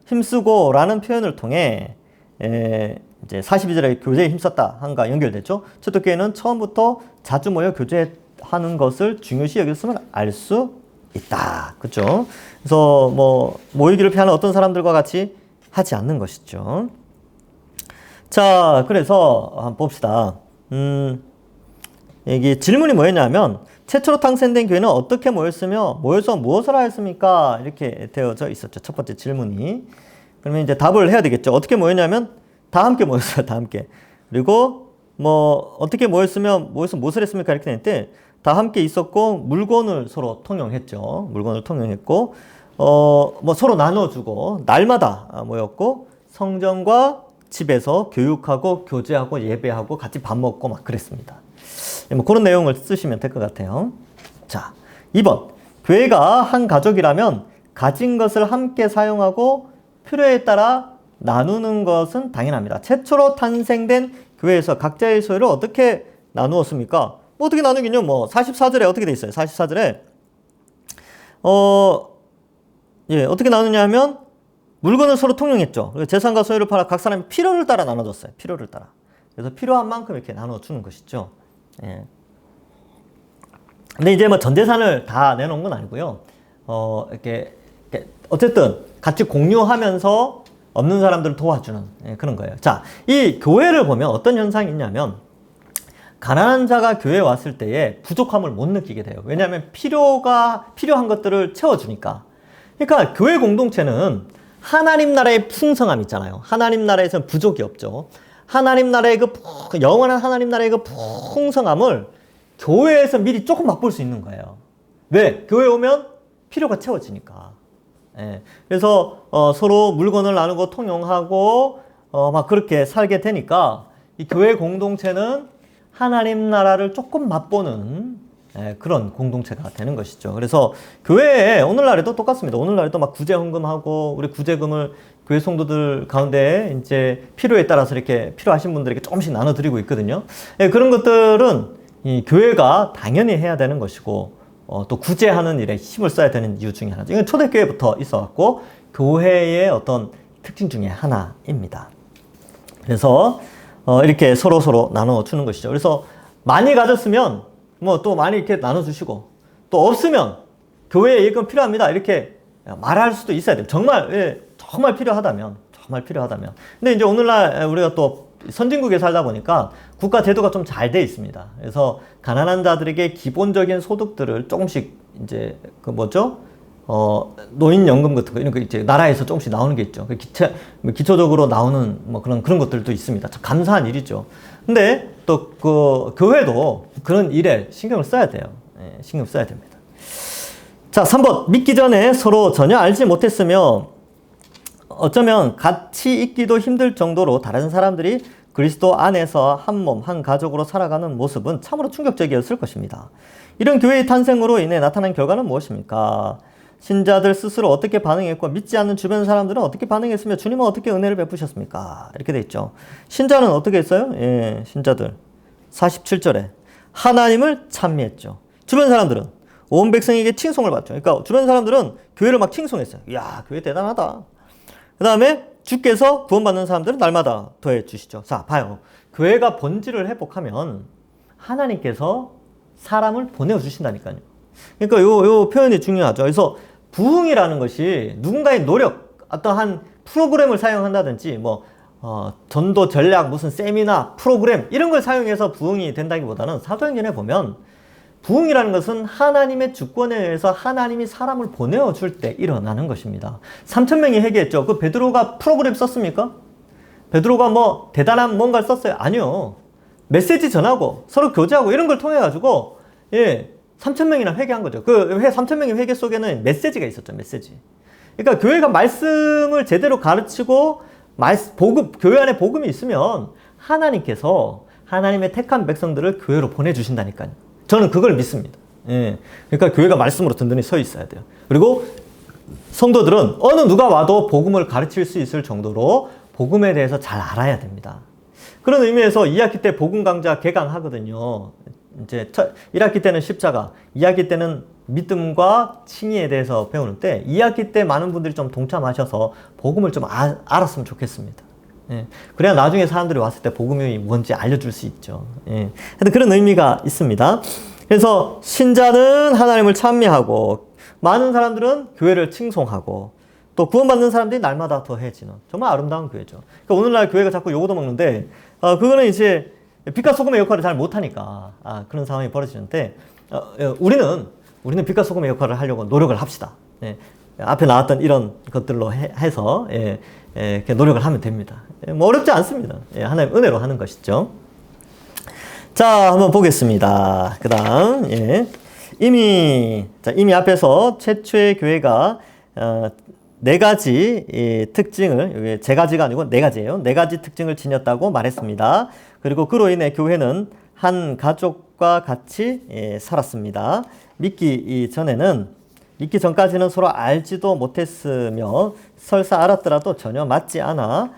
힘쓰고 라는 표현을 통해 이제 42절에 교제에 힘썼다 한과 연결되죠. 초대교회는 처음부터 자주 모여 교제하는 것을 중요시 여겼음을 알 수 있다. 그렇죠? 그래서 뭐 모이기를 피하는 어떤 사람들과 같이 하지 않는 것이죠. 자, 그래서 한번 봅시다. 여기 질문이 뭐였냐면 최초로 탄생된 교회는 어떻게 모였으며 모여서 무엇을 하였습니까? 이렇게 되어져 있었죠. 첫 번째 질문이. 그러면 이제 답을 해야 되겠죠. 어떻게 모였냐면 다 함께 모였어요. 다 함께. 그리고 뭐 어떻게 모여서 무엇을 했습니까? 이렇게 했는데 다 함께 있었고 물건을 서로 통용했죠. 물건을 통용했고 뭐 서로 나눠주고 날마다 모였고 성전과 집에서 교육하고 교제하고 예배하고 같이 밥 먹고 막 그랬습니다. 뭐 그런 내용을 쓰시면 될 것 같아요. 자, 2번. 교회가 한 가족이라면 가진 것을 함께 사용하고 필요에 따라 나누는 것은 당연합니다. 최초로 탄생된 교회에서 각자의 소유를 어떻게 나누었습니까? 뭐 어떻게 나누긴요? 뭐 44절에 어떻게 돼 있어요? 44절에 어떻게 나누냐 하면 물건을 서로 통용했죠. 그리고 재산과 소유를 팔아 각 사람이 필요를 따라 나눠줬어요. 필요를 따라. 그래서 필요한 만큼 이렇게 나눠주는 것이죠. 예. 근데 이제 뭐 전 재산을 다 내놓은 건 아니고요. 이렇게 어쨌든 같이 공유하면서 없는 사람들을 도와주는 그런 거예요. 자, 이 교회를 보면 어떤 현상이 있냐면 가난한 자가 교회에 왔을 때에 부족함을 못 느끼게 돼요. 왜냐하면 필요한 것들을 채워주니까. 그러니까 교회 공동체는 하나님 나라의 풍성함 있잖아요. 하나님 나라에서는 부족이 없죠. 하나님 나라의 영원한 하나님 나라의 그 풍성함을 교회에서 미리 조금 맛볼 수 있는 거예요. 왜? 교회 오면 필요가 채워지니까. 예. 그래서 서로 물건을 나누고 통용하고 막 그렇게 살게 되니까 이 교회 공동체는 하나님 나라를 조금 맛보는 그런 공동체가 되는 것이죠. 그래서 교회에 오늘날에도 똑같습니다. 오늘날에도 막 구제 헌금하고 우리 구제금을 교회 성도들 가운데 이제 필요에 따라서 이렇게 필요하신 분들에게 조금씩 나눠드리고 있거든요. 그런 것들은 이 교회가 당연히 해야 되는 것이고 또 구제하는 일에 힘을 써야 되는 이유 중에 하나죠. 이건 초대교회부터 있어왔고 교회의 어떤 특징 중에 하나입니다. 그래서 이렇게 서로 나눠주는 것이죠. 그래서 많이 가졌으면 뭐 또 많이 이렇게 나눠주시고 또 없으면 교회에 이건 필요합니다. 이렇게 말할 수도 있어야 돼요. 정말 필요하다면. 근데 이제 오늘날 우리가 또 선진국에 살다 보니까 국가 제도가 좀 잘 돼 있습니다. 그래서 가난한 자들에게 기본적인 소득들을 조금씩 이제 노인연금 같은 거 이런 거 이제 나라에서 조금씩 나오는 게 있죠. 기초적으로 나오는 뭐 그런 것들도 있습니다. 참 감사한 일이죠. 근데 또 그 교회도 그런 일에 신경을 써야 돼요. 신경 써야 됩니다. 자, 3번. 믿기 전에 서로 전혀 알지 못했으며 어쩌면 같이 있기도 힘들 정도로 다른 사람들이 그리스도 안에서 한 몸, 한 가족으로 살아가는 모습은 참으로 충격적이었을 것입니다. 이런 교회의 탄생으로 인해 나타난 결과는 무엇입니까? 신자들 스스로 어떻게 반응했고 믿지 않는 주변 사람들은 어떻게 반응했으며 주님은 어떻게 은혜를 베푸셨습니까? 이렇게 돼 있죠. 신자는 어떻게 했어요? 예, 신자들 47절에 하나님을 찬미했죠. 주변 사람들은 온 백성에게 칭송을 받죠. 그러니까 주변 사람들은 교회를 막 칭송했어요. 이야, 교회 대단하다. 그 다음에 주께서 구원받는 사람들은 날마다 더해 주시죠. 자, 봐요. 교회가 본질을 회복하면 하나님께서 사람을 보내주신다니까요. 그러니까 요 표현이 중요하죠. 그래서 부흥이라는 것이 누군가의 노력, 어떠한 프로그램을 사용한다든지 전도 전략, 무슨 세미나, 프로그램 이런 걸 사용해서 부흥이 된다기보다는 사도행전에 보면 부흥이라는 것은 하나님의 주권에 의해서 하나님이 사람을 보내어 줄 때 일어나는 것입니다. 3,000명이 회개했죠. 그 베드로가 프로그램 썼습니까? 베드로가 뭐 대단한 뭔가를 썼어요? 아니요. 메시지 전하고 서로 교제하고 이런 걸 통해 가지고 3,000명이나 회개한 거죠. 그 3,000명의 회개 속에는 메시지가 있었죠. 메시지. 그러니까 교회가 말씀을 제대로 가르치고 교회 안에 복음이 있으면 하나님께서 하나님의 택한 백성들을 교회로 보내주신다니까요. 저는 그걸 믿습니다. 그러니까 교회가 말씀으로 든든히 서 있어야 돼요. 그리고 성도들은 어느 누가 와도 복음을 가르칠 수 있을 정도로 복음에 대해서 잘 알아야 됩니다. 그런 의미에서 2학기 때 복음 강좌 개강하거든요. 이제 1학기 때는 십자가, 2학기 때는 믿음과 칭의에 대해서 배우는데 2학기 때 많은 분들이 좀 동참하셔서 복음을 좀 알았으면 좋겠습니다. 그래야 나중에 사람들이 왔을 때 복음이 뭔지 알려줄 수 있죠. 하여튼 그런 의미가 있습니다. 그래서 신자는 하나님을 찬미하고 많은 사람들은 교회를 칭송하고 또 구원받는 사람들이 날마다 더해지는 정말 아름다운 교회죠. 그러니까 오늘날 교회가 자꾸 욕도 먹는데 그거는 이제 빛과 소금의 역할을 잘 못하니까 그런 상황이 벌어지는데 우리는 빛과 소금의 역할을 하려고 노력을 합시다. 앞에 나왔던 이런 것들로 해서 이렇게 노력을 하면 됩니다. 뭐 어렵지 않습니다. 하나님 은혜로 하는 것이죠. 자, 한번 보겠습니다. 그 다음, 이미 앞에서 최초의 교회가, 네 가지 특징을, 세 가지가 아니고 네 가지예요. 네 가지 특징을 지녔다고 말했습니다. 그리고 그로 인해 교회는 한 가족과 같이 살았습니다. 믿기 전까지는 서로 알지도 못했으며 설사 알았더라도 전혀 맞지 않아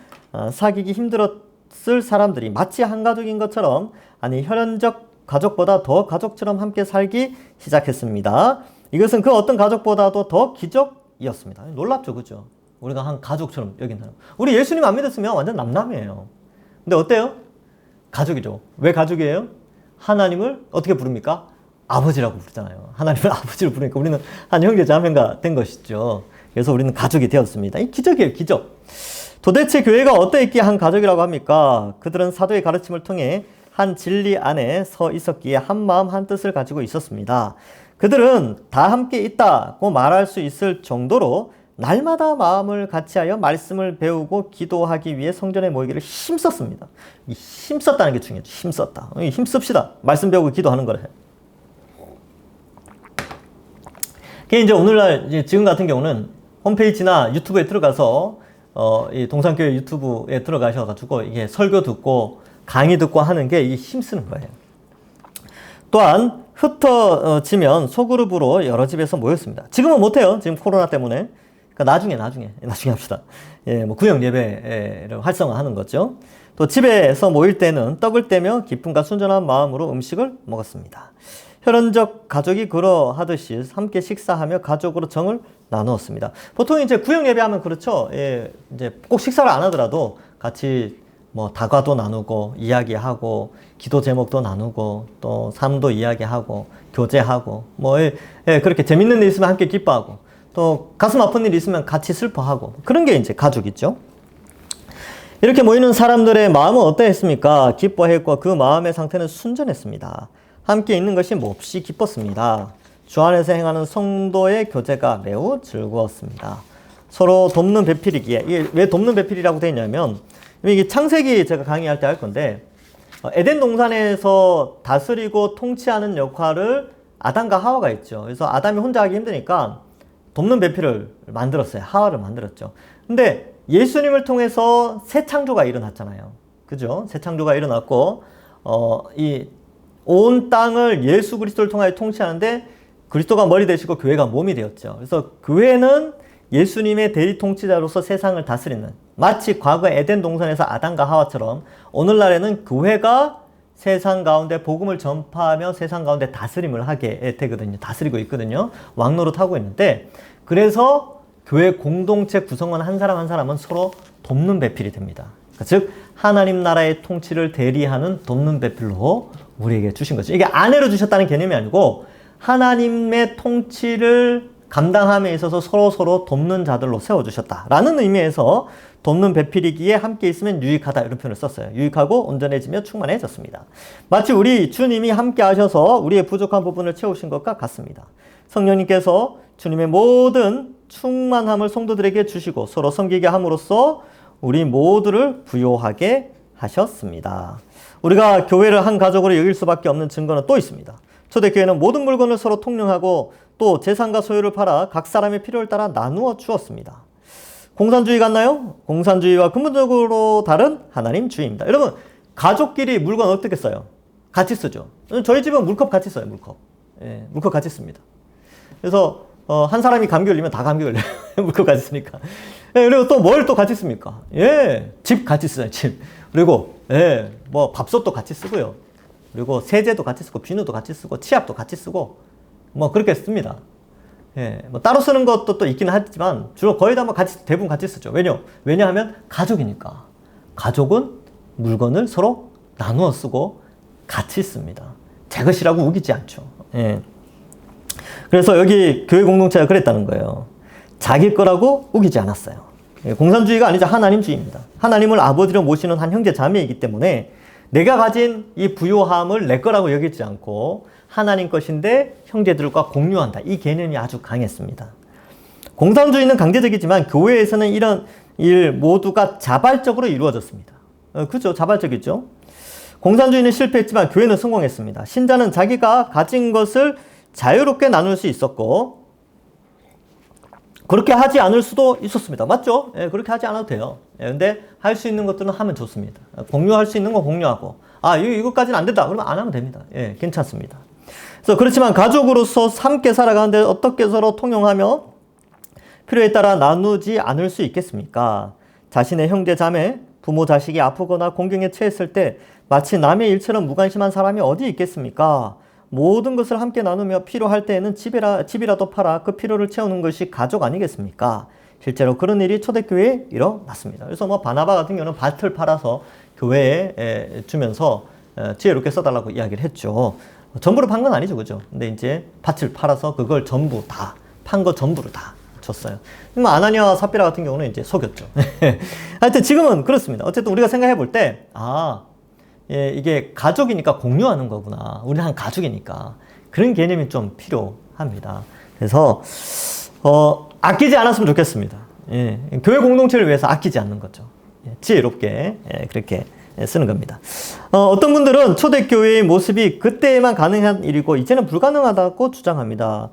사귀기 힘들었을 사람들이 마치 한 가족인 것처럼 혈연적 가족보다 더 가족처럼 함께 살기 시작했습니다. 이것은 그 어떤 가족보다도 더 기적이었습니다. 놀랍죠, 그죠? 우리가 한 가족처럼 여긴다는. 우리 예수님 안 믿었으면 완전 남남이에요. 근데 어때요? 가족이죠. 왜 가족이에요? 하나님을 어떻게 부릅니까? 아버지라고 부르잖아요. 하나님을 아버지로 부르니까 우리는 한 형제 자매가 된 것이죠. 그래서 우리는 가족이 되었습니다. 이 기적이에요, 기적. 도대체 교회가 어떠했기에 한 가족이라고 합니까? 그들은 사도의 가르침을 통해 한 진리 안에 서 있었기에 한 마음 한 뜻을 가지고 있었습니다. 그들은 다 함께 있다고 말할 수 있을 정도로 날마다 마음을 같이하여 말씀을 배우고 기도하기 위해 성전에 모이기를 힘썼습니다. 이 힘썼다는 게 중요하죠. 힘썼다. 힘씁시다. 말씀 배우고 기도하는 거래. 이제 오늘날 지금 같은 경우는 홈페이지나 유튜브에 들어가서 이 동산교회 유튜브에 들어가셔가지고 이게 설교 듣고 강의 듣고 하는 게 이게 힘쓰는 거예요. 또한 흩어지면 소그룹으로 여러 집에서 모였습니다. 지금은 못해요. 지금 코로나 때문에. 그러니까 나중에 합시다. 뭐 구역 예배를 활성화하는 거죠. 또 집에서 모일 때는 떡을 떼며 기쁨과 순전한 마음으로 음식을 먹었습니다. 혈연적 가족이 그러하듯이 함께 식사하며 가족으로 정을 나누었습니다. 보통 이제 구역 예배하면 그렇죠. 이제 꼭 식사를 안 하더라도 같이 뭐 다과도 나누고 이야기하고 기도 제목도 나누고 또 삶도 이야기하고 교제하고 뭐 그렇게 재밌는 일 있으면 함께 기뻐하고 또 가슴 아픈 일 있으면 같이 슬퍼하고 그런 게 이제 가족이죠. 이렇게 모이는 사람들의 마음은 어떠했습니까? 기뻐했고 그 마음의 상태는 순전했습니다. 함께 있는 것이 몹시 기뻤습니다. 주 안에서 행하는 성도의 교제가 매우 즐거웠습니다. 서로 돕는 배필이기에, 이게 왜 돕는 배필이라고 되어 있냐면, 이게 창세기 제가 강의할 때 할 건데, 에덴 동산에서 다스리고 통치하는 역할을 아담과 하와가 있죠. 그래서 아담이 혼자 하기 힘드니까 돕는 배필을 만들었어요. 하와를 만들었죠. 근데 예수님을 통해서 새 창조가 일어났잖아요. 그죠? 새 창조가 일어났고, 이 온 땅을 예수 그리스도를 통하여 통치하는데 그리스도가 머리 되시고 교회가 몸이 되었죠. 그래서 교회는 예수님의 대리 통치자로서 세상을 다스리는, 마치 과거 에덴 동산에서 아담과 하와처럼 오늘날에는 교회가 세상 가운데 복음을 전파하며 세상 가운데 다스림을 하게 되거든요. 다스리고 있거든요. 왕노릇하고 있는데, 그래서 교회 공동체 구성원 한 사람 한 사람은 서로 돕는 배필이 됩니다. 그러니까 즉 하나님 나라의 통치를 대리하는 돕는 배필로 우리에게 주신 거죠. 이게 아내로 주셨다는 개념이 아니고 하나님의 통치를 감당함에 있어서 서로 돕는 자들로 세워주셨다라는 의미에서 돕는 배필이기에 함께 있으면 유익하다, 이런 표현을 썼어요. 유익하고 온전해지며 충만해졌습니다. 마치 우리 주님이 함께 하셔서 우리의 부족한 부분을 채우신 것과 같습니다. 성령님께서 주님의 모든 충만함을 성도들에게 주시고 서로 섬기게 함으로써 우리 모두를 부요하게 하셨습니다. 우리가 교회를 한 가족으로 여길 수밖에 없는 증거는 또 있습니다. 초대교회는 모든 물건을 서로 통용하고 또 재산과 소유를 팔아 각 사람의 필요를 따라 나누어 주었습니다. 공산주의 같나요? 공산주의와 근본적으로 다른 하나님주의입니다. 여러분, 가족끼리 물건 어떻게 써요? 같이 쓰죠. 저희 집은 물컵 같이 써요. 물컵. 예, 물컵 같이 씁니다. 그래서 한 사람이 감기 걸리면 다 감기 걸려요. 물컵 같이 쓰니까. 예, 그리고 또 뭘 또 같이 씁니까? 예, 집 같이 쓰잖아요. 집. 그리고 예, 뭐 밥솥도 같이 쓰고요. 그리고 세제도 같이 쓰고 비누도 같이 쓰고 치약도 같이 쓰고 뭐 그렇게 씁니다. 예, 뭐 따로 쓰는 것도 또 있기는 하지만 주로 거의 다 뭐 같이, 대부분 같이 쓰죠. 왜냐하면 가족이니까. 가족은 물건을 서로 나누어 쓰고 같이 씁니다. 제 것이라고 우기지 않죠. 예. 그래서 여기 교회 공동체가 그랬다는 거예요. 자기 거라고 우기지 않았어요. 예, 공산주의가 아니죠. 하나님주의입니다. 하나님을 아버지로 모시는 한 형제 자매이기 때문에 내가 가진 이 부요함을 내 거라고 여기지 않고 하나님 것인데 형제들과 공유한다. 이 개념이 아주 강했습니다. 공산주의는 강제적이지만 교회에서는 이런 일 모두가 자발적으로 이루어졌습니다. 그죠? 자발적이죠. 공산주의는 실패했지만 교회는 성공했습니다. 신자는 자기가 가진 것을 자유롭게 나눌 수 있었고 그렇게 하지 않을 수도 있었습니다. 맞죠? 예, 그렇게 하지 않아도 돼요. 예, 근데 할 수 있는 것들은 하면 좋습니다. 공유할 수 있는 건 공유하고, 이것까지는 안 된다. 그러면 안 하면 됩니다. 예, 괜찮습니다. 그래서 그렇지만 가족으로서 함께 살아가는데 어떻게 서로 통용하며 필요에 따라 나누지 않을 수 있겠습니까? 자신의 형제 자매, 부모 자식이 아프거나 공경에 처했을 때 마치 남의 일처럼 무관심한 사람이 어디 있겠습니까? 모든 것을 함께 나누며 필요할 때에는 집이라도 팔아 그 필요를 채우는 것이 가족 아니겠습니까? 실제로 그런 일이 초대교회에 일어났습니다. 그래서 뭐 바나바 같은 경우는 밭을 팔아서 교회에 주면서 지혜롭게 써달라고 이야기를 했죠. 전부를 판 건 아니죠, 그죠? 근데 이제 밭을 팔아서 그걸 전부 다, 판 거 전부를 다 줬어요. 아나니아와 삽비라 같은 경우는 이제 속였죠. 하여튼 지금은 그렇습니다. 어쨌든 우리가 생각해 볼 때, 예, 이게 가족이니까 공유하는 거구나. 우리는 한 가족이니까. 그런 개념이 좀 필요합니다. 그래서, 아끼지 않았으면 좋겠습니다. 예, 교회 공동체를 위해서 아끼지 않는 거죠. 예, 지혜롭게, 그렇게 쓰는 겁니다. 어떤 분들은 초대교회의 모습이 그때에만 가능한 일이고, 이제는 불가능하다고 주장합니다.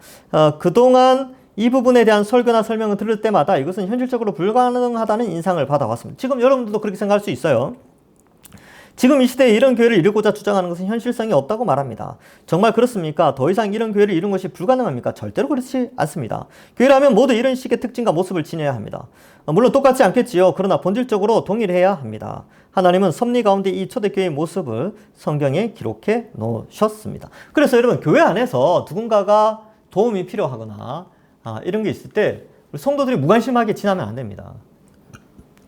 그동안 이 부분에 대한 설교나 설명을 들을 때마다 이것은 현실적으로 불가능하다는 인상을 받아왔습니다. 지금 여러분들도 그렇게 생각할 수 있어요. 지금 이 시대에 이런 교회를 이루고자 주장하는 것은 현실성이 없다고 말합니다. 정말 그렇습니까? 더 이상 이런 교회를 이루는 것이 불가능합니까? 절대로 그렇지 않습니다. 교회라면 모두 이런 식의 특징과 모습을 지녀야 합니다. 물론 똑같지 않겠지요. 그러나 본질적으로 동일해야 합니다. 하나님은 섭리 가운데 이 초대교회의 모습을 성경에 기록해 놓으셨습니다. 그래서 여러분, 교회 안에서 누군가가 도움이 필요하거나 이런 게 있을 때 성도들이 무관심하게 지나면 안 됩니다.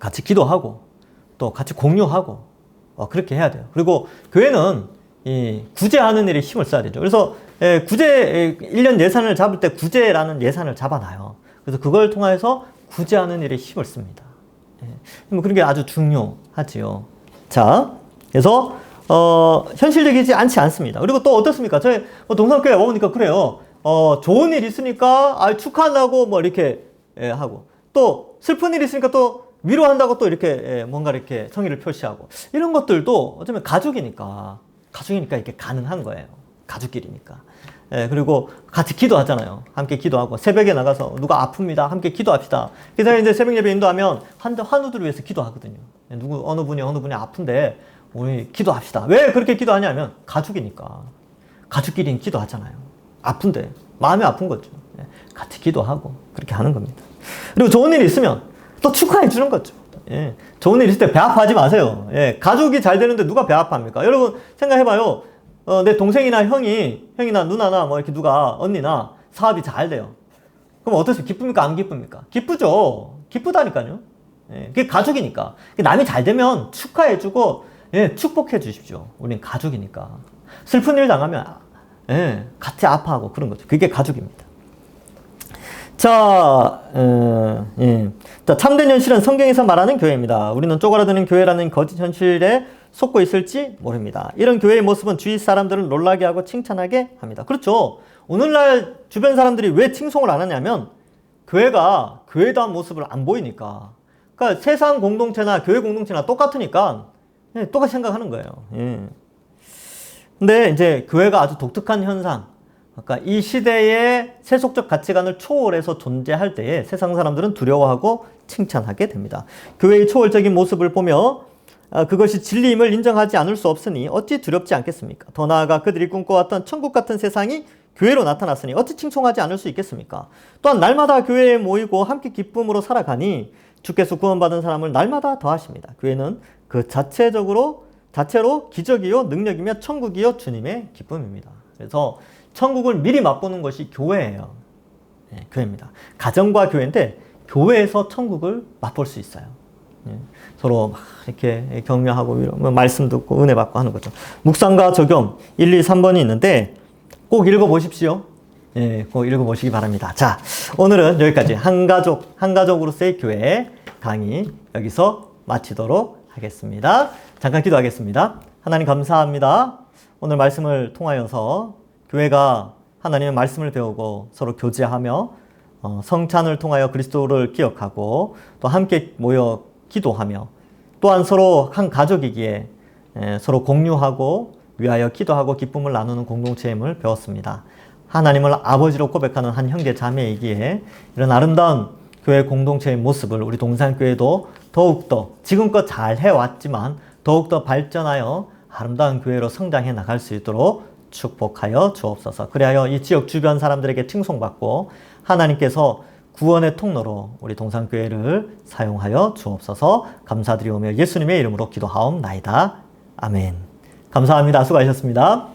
같이 기도하고 또 같이 공유하고 그렇게 해야 돼요. 그리고 교회는 이 구제하는 일에 힘을 써야 되죠. 그래서 1년 예산을 잡을 때 구제라는 예산을 잡아놔요. 그래서 그걸 통해서 구제하는 일에 힘을 씁니다. 그런 게 아주 중요하지요. 자, 그래서 현실적이지 않지 않습니다. 그리고 또 어떻습니까? 저희 동성교회 와보니까 그래요. 좋은 일 있으니까 축하한다고 뭐 이렇게 하고, 또 슬픈 일 있으니까 또 위로한다고 또 이렇게 뭔가 이렇게 성의를 표시하고, 이런 것들도 어쩌면 가족이니까 이게 가능한 거예요. 가족끼리니까. 예, 그리고 같이 기도하잖아요. 함께 기도하고 새벽에 나가서 누가 아픕니다. 함께 기도합시다. 그래서 이제 새벽 예배 인도하면 환우들을 위해서 기도하거든요. 어느 분이 아픈데 우리 기도합시다. 왜 그렇게 기도하냐면 가족이니까. 가족끼리 기도하잖아요. 아픈데 마음이 아픈 거죠. 예, 같이 기도하고 그렇게 하는 겁니다. 그리고 좋은 일이 있으면 또 축하해 주는 거죠. 예, 좋은 일 있을 때 배 아파하지 마세요. 예, 가족이 잘 되는데 누가 배 아파합니까? 여러분 생각해봐요. 내 동생이나 형이나 누나나 뭐 이렇게 누가 언니나 사업이 잘 돼요. 그럼 어떠세요? 기쁩니까? 안 기쁩니까? 기쁘죠. 기쁘다니까요. 예, 그게 가족이니까. 남이 잘 되면 축하해주고, 예, 축복해 주십시오. 우린 가족이니까. 슬픈 일 당하면, 예, 같이 아파하고 그런 거죠. 그게 가족입니다. 자, 예. 자, 참된 현실은 성경에서 말하는 교회입니다. 우리는 쪼그라드는 교회라는 거짓 현실에 속고 있을지 모릅니다. 이런 교회의 모습은 주위 사람들을 놀라게 하고 칭찬하게 합니다. 그렇죠. 오늘날 주변 사람들이 왜 칭송을 안 하냐면 교회가 교회다운 모습을 안 보이니까. 그러니까 세상 공동체나 교회 공동체나 똑같으니까 예, 똑같이 생각하는 거예요. 예. 근데 이제 교회가 아주 독특한 현상. 그러니까 이 시대의 세속적 가치관을 초월해서 존재할 때에 세상 사람들은 두려워하고 칭찬하게 됩니다. 교회의 초월적인 모습을 보며 그것이 진리임을 인정하지 않을 수 없으니 어찌 두렵지 않겠습니까? 더 나아가 그들이 꿈꿔왔던 천국 같은 세상이 교회로 나타났으니 어찌 칭송하지 않을 수 있겠습니까? 또한 날마다 교회에 모이고 함께 기쁨으로 살아가니 주께서 구원받은 사람을 날마다 더하십니다. 교회는 그 자체로 기적이요 능력이며 천국이요 주님의 기쁨입니다. 그래서 천국을 미리 맛보는 것이 교회예요. 네, 교회입니다. 가정과 교회인데 교회에서 천국을 맛볼 수 있어요. 네, 서로 막 이렇게 격려하고 말씀 듣고 은혜 받고 하는 거죠. 묵상과 적용 1, 2, 3번이 있는데 꼭 읽어보십시오. 예, 꼭 읽어보시기 바랍니다. 자, 오늘은 여기까지 한가족으로서의 교회 강의 여기서 마치도록 하겠습니다. 잠깐 기도하겠습니다. 하나님 감사합니다. 오늘 말씀을 통하여서 교회가 하나님의 말씀을 배우고 서로 교제하며 성찬을 통하여 그리스도를 기억하고 또 함께 모여 기도하며 또한 서로 한 가족이기에 서로 공유하고 위하여 기도하고 기쁨을 나누는 공동체임을 배웠습니다. 하나님을 아버지로 고백하는 한 형제 자매이기에 이런 아름다운 교회 공동체의 모습을 우리 동산교회도 더욱더 지금껏 잘 해왔지만 더욱더 발전하여 아름다운 교회로 성장해 나갈 수 있도록 축복하여 주옵소서. 그리하여 이 지역 주변 사람들에게 칭송받고 하나님께서 구원의 통로로 우리 동산교회를 사용하여 주옵소서. 감사드리오며 예수님의 이름으로 기도하옵나이다. 아멘. 감사합니다. 수고하셨습니다.